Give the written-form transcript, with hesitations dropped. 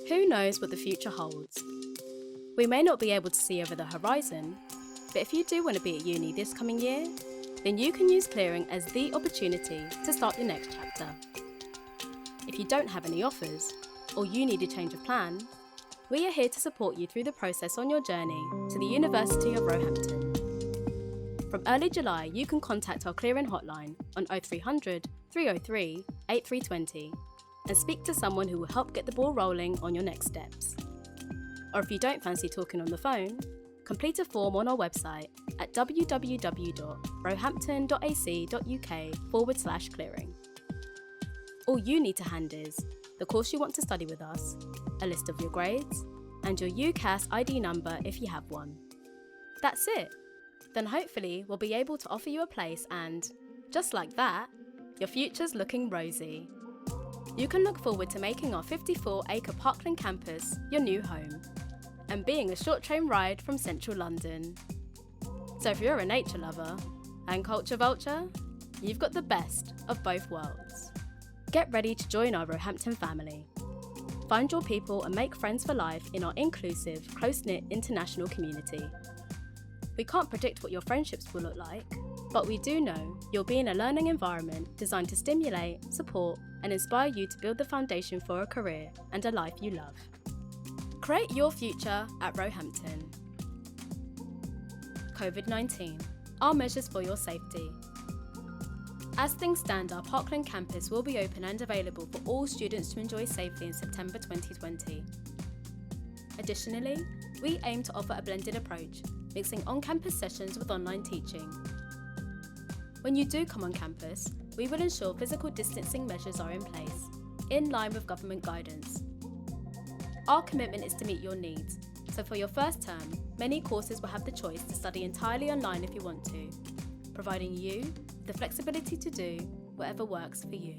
Who knows what the future holds? We may not be able to see over the horizon, but if you do want to be at uni this coming year, then you can use clearing as the opportunity to start your next chapter. If you don't have any offers, or you need a change of plan, we are here to support you through the process on your journey to the University of Roehampton. From early July, you can contact our clearing hotline on 0300 303 8320 and speak to someone who will help get the ball rolling on your next steps. Or if you don't fancy talking on the phone, complete a form on our website at www.roehampton.ac.uk/clearing. All you need to hand is the course you want to study with us, a list of your grades, and your UCAS ID number if you have one. That's it. Then hopefully we'll be able to offer you a place and, just like that, your future's looking rosy. You can look forward to making our 54-acre Parkland campus your new home and being a short train ride from central London. So if you're a nature lover and culture vulture, you've got the best of both worlds. Get ready to join our Roehampton family. Find your people and make friends for life in our inclusive, close-knit international community. We can't predict what your friendships will look like, but we do know you'll be in a learning environment designed to stimulate, support, and inspire you to build the foundation for a career and a life you love. Create your future at Roehampton. COVID-19, our measures for your safety. As things stand, our Parkland campus will be open and available for all students to enjoy safely in September 2020. Additionally, we aim to offer a blended approach, mixing on-campus sessions with online teaching. When you do come on campus, we will ensure physical distancing measures are in place, in line with government guidance. Our commitment is to meet your needs, so for your first term, many courses will have the choice to study entirely online if you want to, providing you the flexibility to do whatever works for you.